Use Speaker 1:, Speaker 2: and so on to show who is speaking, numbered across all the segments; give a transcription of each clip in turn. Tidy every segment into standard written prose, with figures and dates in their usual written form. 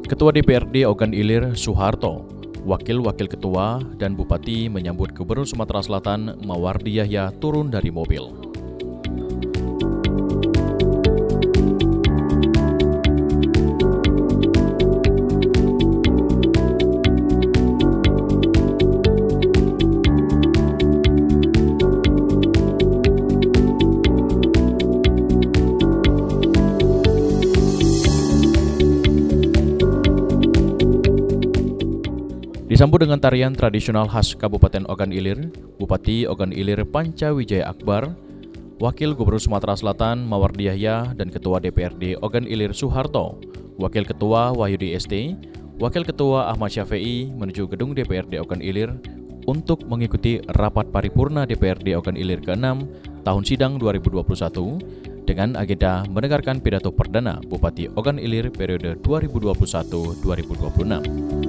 Speaker 1: Ketua DPRD Ogan Ilir Soeharto, Wakil-Wakil Ketua dan Bupati menyambut Gubernur Sumatera Selatan Mawardi Yahya turun dari mobil. Disambut dengan tarian tradisional khas Kabupaten Ogan Ilir, Bupati Ogan Ilir Panca Wijaya Akbar, Wakil Gubernur Sumatera Selatan Mawardi Yahya dan Ketua DPRD Ogan Ilir Soeharto, Wakil Ketua Wahyudi ST, Wakil Ketua Ahmad Syafi'i menuju gedung DPRD Ogan Ilir untuk mengikuti rapat paripurna DPRD Ogan Ilir ke-6 tahun sidang 2021 dengan agenda mendengarkan pidato perdana Bupati Ogan Ilir periode 2021-2026.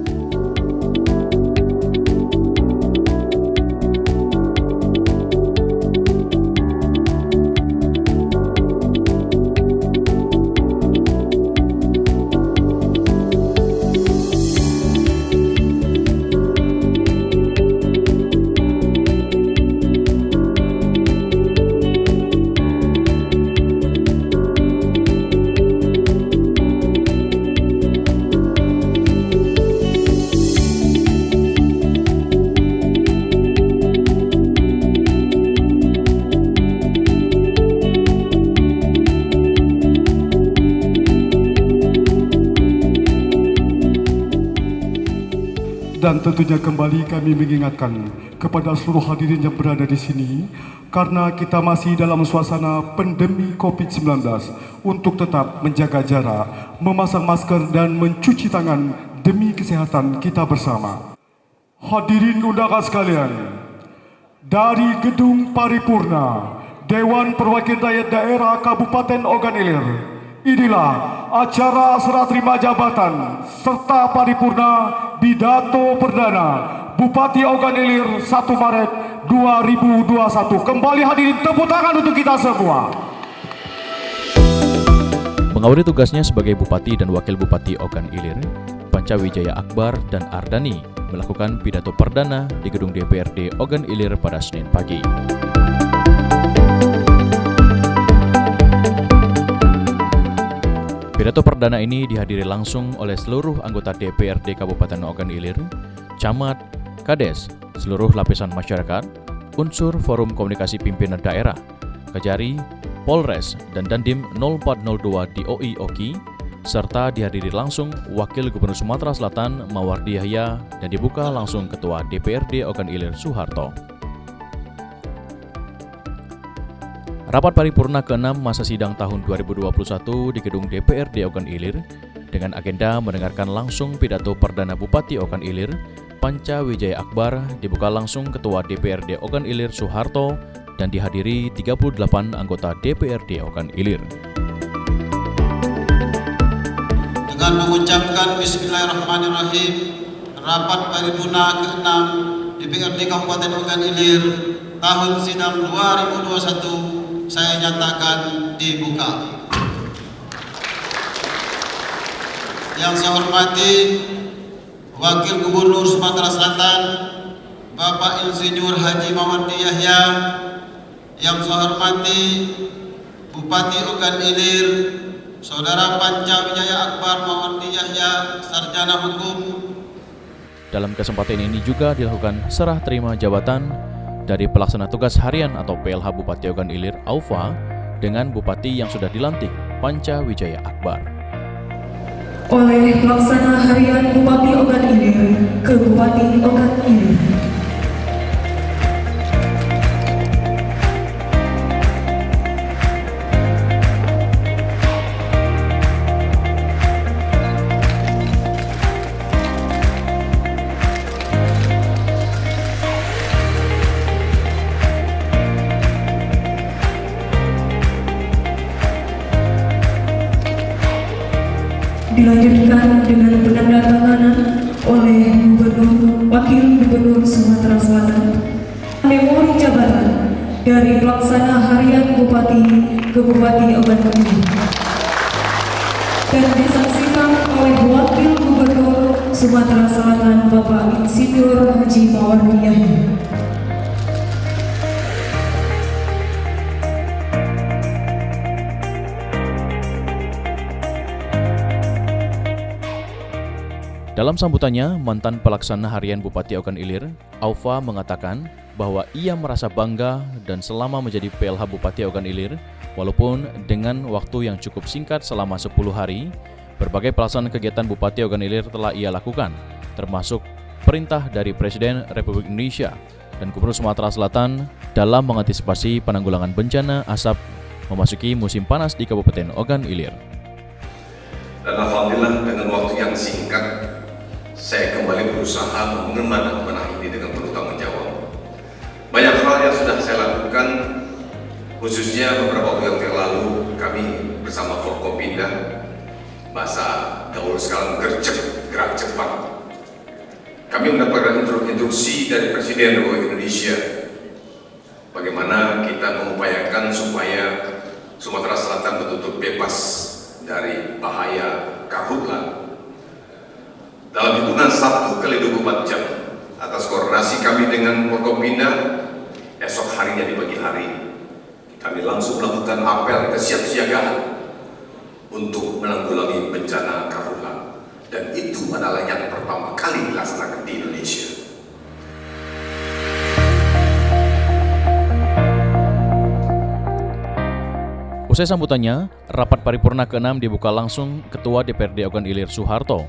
Speaker 2: Dan tentunya kembali kami mengingatkan kepada seluruh hadirin yang berada di sini, karena kita masih dalam suasana pandemi COVID-19, untuk tetap menjaga jarak, memasang masker dan mencuci tangan demi kesehatan kita bersama. Hadirin undangan sekalian, dari Gedung Paripurna Dewan Perwakilan Rakyat Daerah Kabupaten Ogan Ilir, inilah acara serah terima jabatan serta paripurna pidato perdana Bupati Ogan Ilir 1 Maret 2021. Kembali hadirin, tepuk tangan untuk kita semua.
Speaker 1: Mengawali tugasnya sebagai Bupati dan Wakil Bupati Ogan Ilir, Panca Wijaya Akbar dan Ardani melakukan pidato perdana di gedung DPRD Ogan Ilir pada Senin pagi. Pidato perdana ini dihadiri langsung oleh seluruh anggota DPRD Kabupaten Ogan Ilir, camat, kades, seluruh lapisan masyarakat, unsur Forum Komunikasi Pimpinan Daerah, Kajari, Polres, dan Dandim 0402 DOI OKI, serta dihadiri langsung Wakil Gubernur Sumatera Selatan Mawardi Yahya dan dibuka langsung Ketua DPRD Ogan Ilir Soeharto. Rapat paripurna ke-6 masa sidang tahun 2021 di gedung DPRD Ogan Ilir dengan agenda mendengarkan langsung pidato perdana Bupati Ogan Ilir, Panca Wijaya Akbar, dibuka langsung Ketua DPRD Ogan Ilir Soeharto dan dihadiri 38 anggota DPRD Ogan Ilir.
Speaker 3: Dengan mengucapkan Bismillahirrahmanirrahim, rapat paripurna ke-6 DPRD Kabupaten Ogan Ilir tahun sidang 2021 saya nyatakan dibuka. Yang saya hormati Wakil Gubernur Sumatera Selatan Bapak Insinyur Haji Mawardi Yahya, yang saya hormati Bupati Ogan Ilir Saudara Panca Wijaya Akbar Mawardi Yahya, Sarjana Hukum.
Speaker 1: Dalam kesempatan ini juga dilakukan serah terima jabatan dari pelaksana tugas harian atau PLH Bupati Ogan Ilir Aufa dengan Bupati yang sudah dilantik, Panca Wijaya Akbar.
Speaker 4: Oleh pelaksana harian Bupati Ogan Ilir ke Bupati Ogan Ilir. Dilanjutkan dengan penandatanganan oleh Gubernur Wakil Gubernur Sumatera Selatan memori jabatan dari pelaksana harian Bupati ke Bupati Ogan Ilir dan disaksikan oleh Wakil Gubernur Sumatera Selatan Bapak Insinyur Haji Mawardi Yahya.
Speaker 1: Dalam sambutannya, mantan pelaksana harian Bupati Ogan Ilir, Aufa mengatakan bahwa ia merasa bangga dan selama menjadi PLH Bupati Ogan Ilir, walaupun dengan waktu yang cukup singkat selama 10 hari, berbagai pelaksanaan kegiatan Bupati Ogan Ilir telah ia lakukan, termasuk perintah dari Presiden Republik Indonesia dan Gubernur Sumatera Selatan dalam mengantisipasi penanggulangan bencana asap memasuki musim panas di Kabupaten Ogan Ilir.
Speaker 5: Dan alhamdulillah dengan waktu yang singkat, saya kembali berusaha mengemban amanah ini dengan penuh tanggung jawab. Banyak hal yang sudah saya lakukan, khususnya beberapa waktu yang lalu kami bersama Forkopimda, bahasa gaul sekarang gerak cepat. Kami mendapatkan instruksi dari Presiden Republik Indonesia bagaimana kita mengupayakan supaya Sumatera Selatan betul-betul bebas dari bahaya karhutla. Dalam hitungan 1x24 jam atas koordinasi kami dengan Forkopimda, esok harinya di pagi hari kami langsung melakukan apel kesiapsiagaan untuk menanggulangi bencana karhutla, dan itu adalah yang pertama kali dilaksanakan di Indonesia.
Speaker 1: Usai sambutannya, rapat paripurna ke-6 dibuka langsung Ketua DPRD Ogan Ilir Soeharto,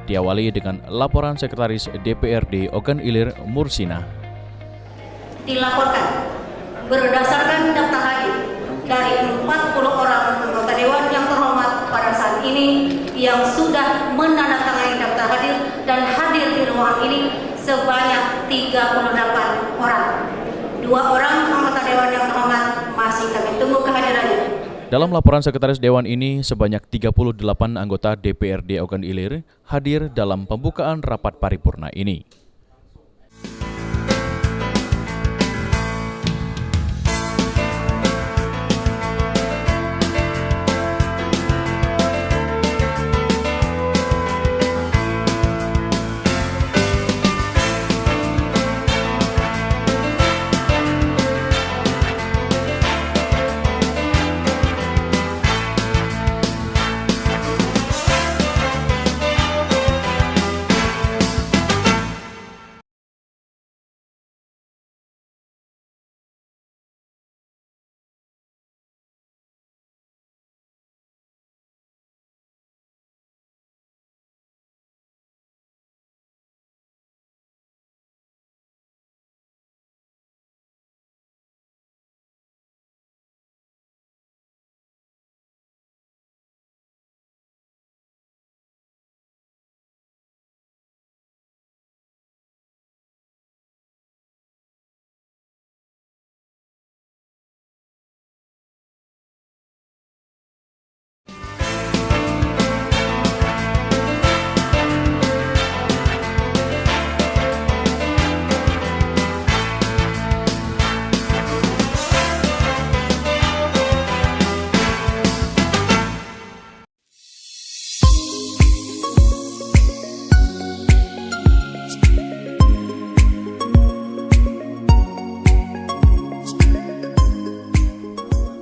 Speaker 1: diawali dengan laporan Sekretaris DPRD Ogan Ilir Mursina.
Speaker 6: Dilaporkan berdasarkan daftar hadir dari 40 orang anggota Dewan yang terhormat pada saat ini yang sudah menandatangani daftar hadir dan hadir di ruangan ini sebanyak 38 orang. 2 orang anggota Dewan yang terhormat masih kami tunggu kehadirannya.
Speaker 1: Dalam laporan Sekretaris Dewan ini, sebanyak 38 anggota DPRD Ogan Ilir hadir dalam pembukaan rapat paripurna ini.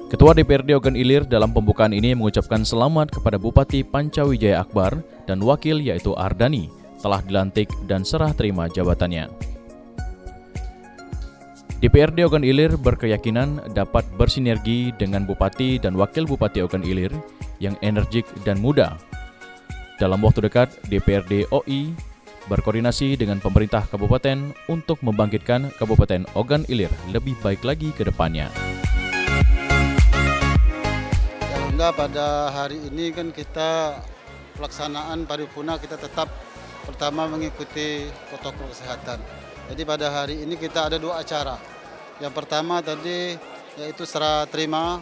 Speaker 1: Ketua DPRD Ogan Ilir dalam pembukaan ini mengucapkan selamat kepada Bupati Pancawijaya Akbar dan Wakil yaitu Ardani telah dilantik dan serah terima jabatannya. DPRD Ogan Ilir berkeyakinan dapat bersinergi dengan Bupati dan Wakil Bupati Ogan Ilir yang energik dan muda. Dalam waktu dekat, DPRD OI berkoordinasi dengan pemerintah kabupaten untuk membangkitkan Kabupaten Ogan Ilir lebih baik lagi ke depannya.
Speaker 7: Pada hari ini kan kita pelaksanaan paripurna kita tetap pertama mengikuti protokol kesehatan. Jadi pada hari ini kita ada 2 acara. Yang pertama tadi yaitu serah terima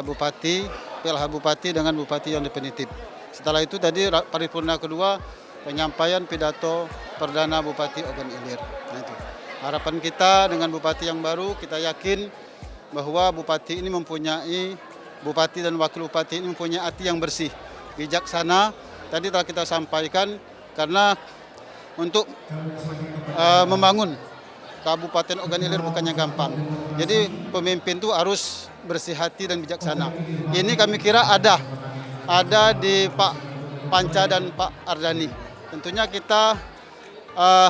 Speaker 7: Bupati, PLH Bupati dengan Bupati yang definitif. Setelah itu tadi paripurna kedua penyampaian pidato perdana Bupati Ogan Ilir. Nah, itu. Harapan kita dengan Bupati yang baru, kita yakin bahwa Bupati ini Bupati dan Wakil Bupati ini mempunyai hati yang bersih, bijaksana. Tadi telah kita sampaikan karena untuk membangun Kabupaten Ogan Ilir bukannya gampang. Jadi pemimpin itu harus bersih hati dan bijaksana. Ini kami kira ada di Pak Panca dan Pak Ardani. Tentunya kita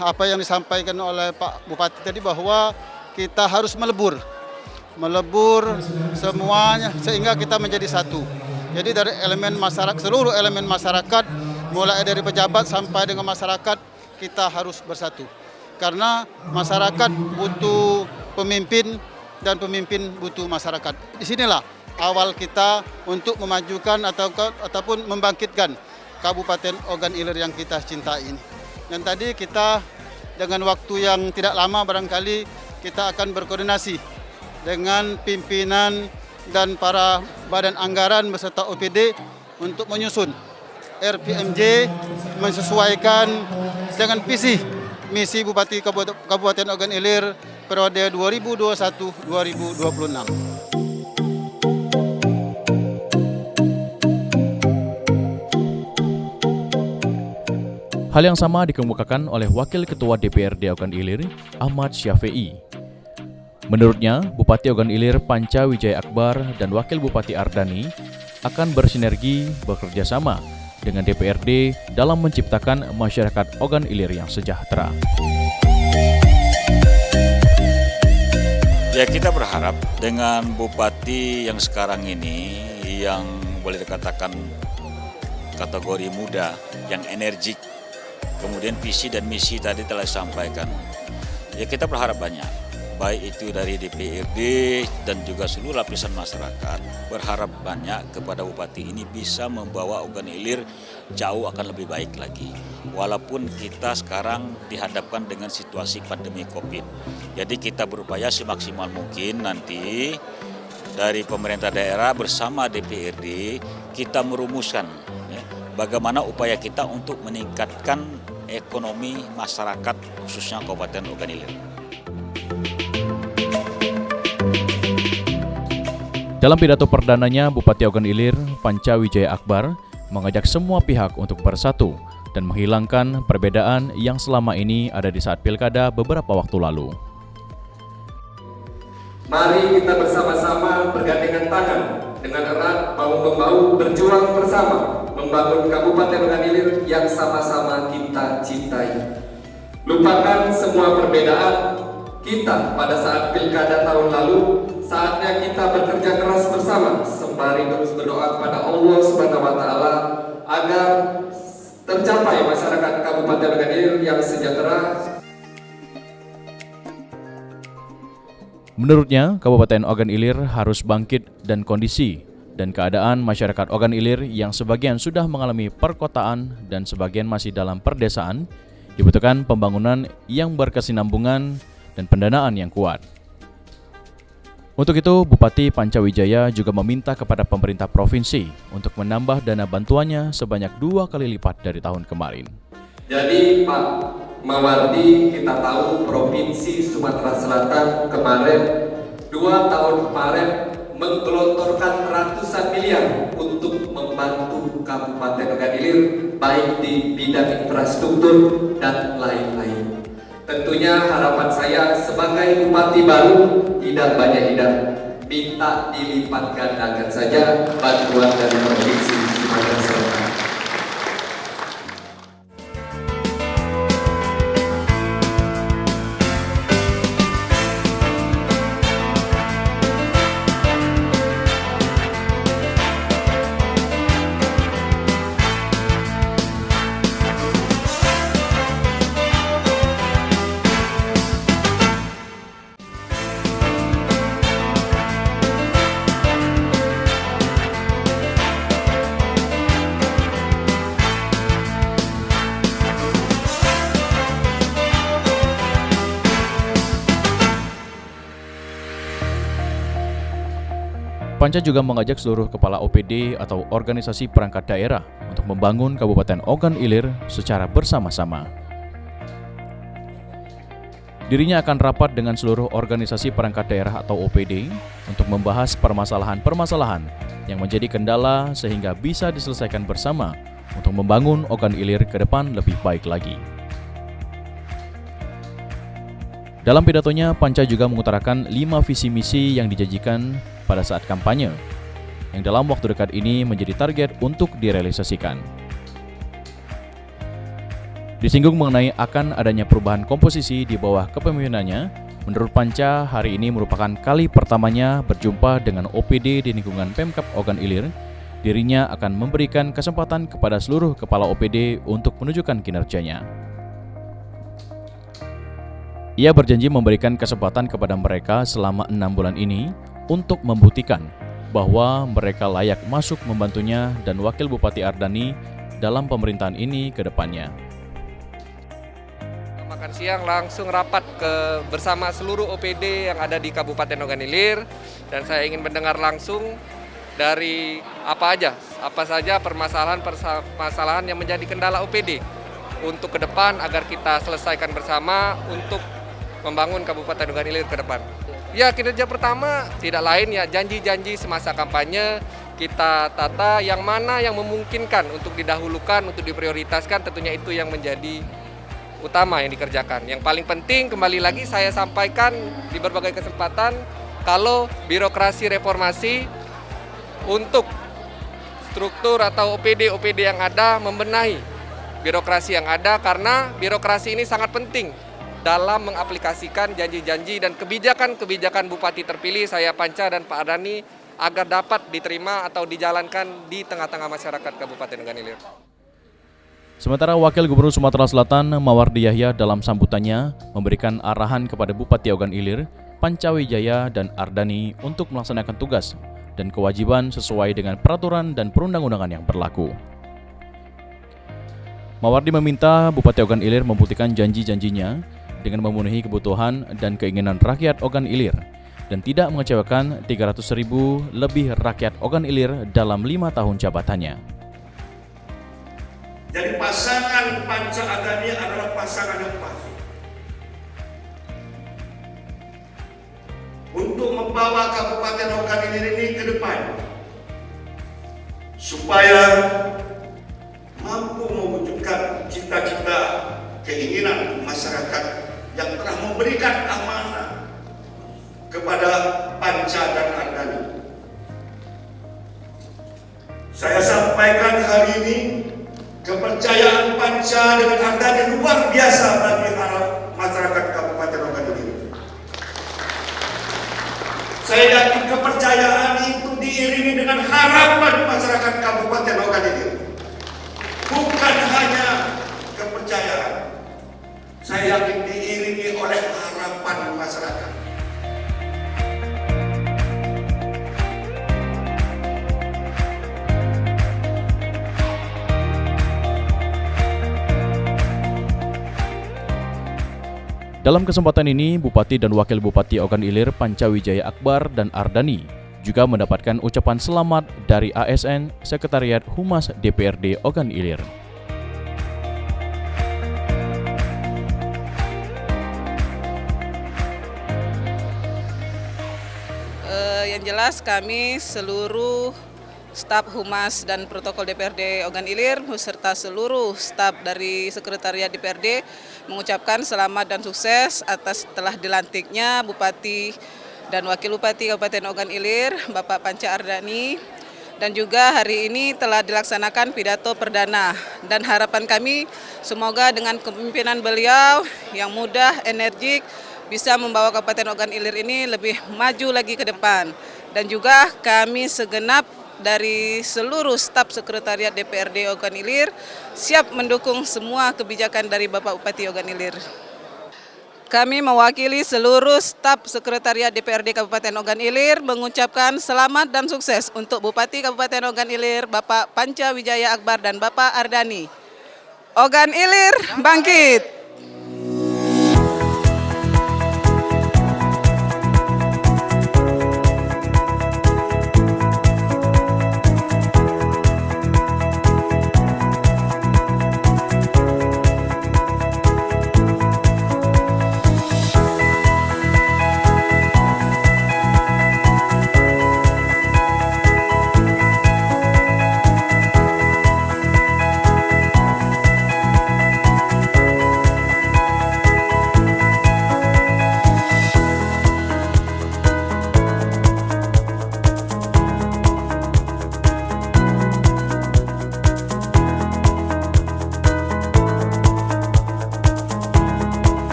Speaker 7: apa yang disampaikan oleh Pak Bupati tadi bahwa kita harus melebur semuanya sehingga kita menjadi satu. Jadi dari elemen masyarakat, seluruh elemen masyarakat, mulai dari pejabat sampai dengan masyarakat, kita harus bersatu. Karena masyarakat butuh pemimpin dan pemimpin butuh masyarakat. Disinilah awal kita untuk memajukan ataupun membangkitkan Kabupaten Ogan Ilir yang kita cintai ini. Dan tadi kita dengan waktu yang tidak lama barangkali kita akan berkoordinasi dengan pimpinan dan para badan anggaran beserta OPD untuk menyusun RPMJ menyesuaikan dengan misi Bupati Kabupaten Ogan Ilir periode 2021-2026.
Speaker 1: Hal yang sama dikemukakan oleh Wakil Ketua DPRD Ogan Ilir, Ahmad Syafi'i. Menurutnya, Bupati Ogan Ilir Panca Wijaya Akbar dan Wakil Bupati Ardani akan bersinergi bekerja sama dengan DPRD dalam menciptakan masyarakat Ogan Ilir yang sejahtera.
Speaker 8: Ya, kita berharap dengan Bupati yang sekarang ini yang boleh dikatakan kategori muda, yang energik, kemudian visi dan misi tadi telah disampaikan. Ya, kita berharap banyak. Baik itu dari DPRD dan juga seluruh lapisan masyarakat, berharap banyak kepada Bupati ini bisa membawa Ogan Ilir jauh akan lebih baik lagi. Walaupun kita sekarang dihadapkan dengan situasi pandemi COVID. Jadi kita berupaya semaksimal mungkin nanti dari pemerintah daerah bersama DPRD kita merumuskan bagaimana upaya kita untuk meningkatkan ekonomi masyarakat khususnya Kabupaten Ogan Ilir.
Speaker 1: Dalam pidato perdananya, Bupati Ogan Ilir, Panca Wijaya Akbar, mengajak semua pihak untuk bersatu dan menghilangkan perbedaan yang selama ini ada di saat pilkada beberapa waktu lalu.
Speaker 9: Mari kita bersama-sama bergandengan tangan dengan erat bahu-membahu berjuang bersama membangun Kabupaten Ogan Ilir yang sama-sama kita cintai. Lupakan semua perbedaan kita pada saat pilkada tahun lalu. Saatnya kita bekerja keras bersama sembari terus berdoa kepada Allah Subhanahu wa taala agar tercapai masyarakat Kabupaten Ogan Ilir yang sejahtera.
Speaker 1: Menurutnya, Kabupaten Ogan Ilir harus bangkit dan kondisi dan keadaan masyarakat Ogan Ilir yang sebagian sudah mengalami perkotaan dan sebagian masih dalam perdesaan dibutuhkan pembangunan yang berkesinambungan dan pendanaan yang kuat. Untuk itu, Bupati Panca Wijaya juga meminta kepada pemerintah provinsi untuk menambah dana bantuannya sebanyak 2 kali lipat dari tahun kemarin.
Speaker 9: Jadi Pak Mawardi, kita tahu Provinsi Sumatera Selatan kemarin 2 tahun kemarin menggelontorkan ratusan miliar untuk membantu Kabupaten Ogan Ilir baik di bidang infrastruktur dan lain-lain. Tentunya harapan saya sebagai Bupati baru tidak banyak minta dilipat gandakan saja bantuan dari Provinsi Sumatera Selatan.
Speaker 1: Panca juga mengajak seluruh kepala OPD atau organisasi perangkat daerah untuk membangun Kabupaten Ogan Ilir secara bersama-sama. Dirinya akan rapat dengan seluruh organisasi perangkat daerah atau OPD untuk membahas permasalahan-permasalahan yang menjadi kendala sehingga bisa diselesaikan bersama untuk membangun Ogan Ilir ke depan lebih baik lagi. Dalam pidatonya, Panca juga mengutarakan 5 visi misi yang dijanjikan pada saat kampanye, yang dalam waktu dekat ini menjadi target untuk direalisasikan. Disinggung mengenai akan adanya perubahan komposisi di bawah kepemimpinannya, menurut Panca, hari ini merupakan kali pertamanya berjumpa dengan OPD di lingkungan Pemkab Ogan Ilir. Dirinya akan memberikan kesempatan kepada seluruh kepala OPD untuk menunjukkan kinerjanya. Ia berjanji memberikan kesempatan kepada mereka selama 6 bulan ini untuk membuktikan bahwa mereka layak masuk membantunya dan Wakil Bupati Ardani dalam pemerintahan ini ke depannya.
Speaker 9: Makan siang langsung rapat bersama seluruh OPD yang ada di Kabupaten Ogan Ilir, dan saya ingin mendengar langsung dari apa saja permasalahan yang menjadi kendala OPD untuk ke depan agar kita selesaikan bersama untuk membangun Kabupaten Ogan Ilir ke depan. Ya, kinerja pertama tidak lain ya janji-janji semasa kampanye kita tata yang mana yang memungkinkan untuk didahulukan, untuk diprioritaskan, tentunya itu yang menjadi utama yang dikerjakan. Yang paling penting, kembali lagi saya sampaikan di berbagai kesempatan, kalau birokrasi reformasi untuk struktur atau OPD yang ada, membenahi birokrasi yang ada, karena birokrasi ini sangat penting dalam mengaplikasikan janji-janji dan kebijakan-kebijakan Bupati terpilih, saya Panca dan Pak Ardani, agar dapat diterima atau dijalankan di tengah-tengah masyarakat Kabupaten Ogan Ilir.
Speaker 1: Sementara Wakil Gubernur Sumatera Selatan Mawardi Yahya dalam sambutannya memberikan arahan kepada Bupati Ogan Ilir, Panca Wijaya dan Ardani untuk melaksanakan tugas dan kewajiban sesuai dengan peraturan dan perundang-undangan yang berlaku. Mawardi meminta Bupati Ogan Ilir membuktikan janji-janjinya dengan memenuhi kebutuhan dan keinginan rakyat Ogan Ilir dan tidak mengecewakan 300.000 lebih rakyat Ogan Ilir dalam 5 tahun jabatannya.
Speaker 10: Jadi pasangan Panca Ardani adalah pasangan yang pas untuk membawa Kabupaten Ogan Ilir ini ke depan, supaya mampu mewujudkan cita-cita keinginan masyarakat yang telah memberikan amanah kepada Panca dan Ardani. Saya sampaikan hari ini, kepercayaan Panca dengan Ardani luar biasa bagi masyarakat Kabupaten Ogan Ilir. Saya yakin kepercayaan itu diiringi dengan harapan masyarakat Kabupaten Ogan Ilir. Bukan hanya kepercayaan, saya yakin diiringi oleh harapan masyarakat.
Speaker 1: Dalam kesempatan ini, Bupati dan Wakil Bupati Ogan Ilir Panca Wijaya Akbar dan Ardani juga mendapatkan ucapan selamat dari ASN Sekretariat Humas DPRD Ogan Ilir.
Speaker 11: Yang jelas kami seluruh staf Humas dan Protokol DPRD Ogan Ilir beserta seluruh staf dari Sekretariat DPRD mengucapkan selamat dan sukses atas telah dilantiknya Bupati dan Wakil Bupati Kabupaten Ogan Ilir, Bapak Panca Ardani, dan juga hari ini telah dilaksanakan pidato perdana, dan harapan kami semoga dengan kepemimpinan beliau yang mudah, energik, bisa membawa Kabupaten Ogan Ilir ini lebih maju lagi ke depan. Dan juga kami segenap dari seluruh staf Sekretariat DPRD Ogan Ilir siap mendukung semua kebijakan dari Bapak Bupati Ogan Ilir. Kami mewakili seluruh staf Sekretariat DPRD Kabupaten Ogan Ilir mengucapkan selamat dan sukses untuk Bupati Kabupaten Ogan Ilir, Bapak Panca Wijaya Akbar dan Bapak Ardani. Ogan Ilir bangkit!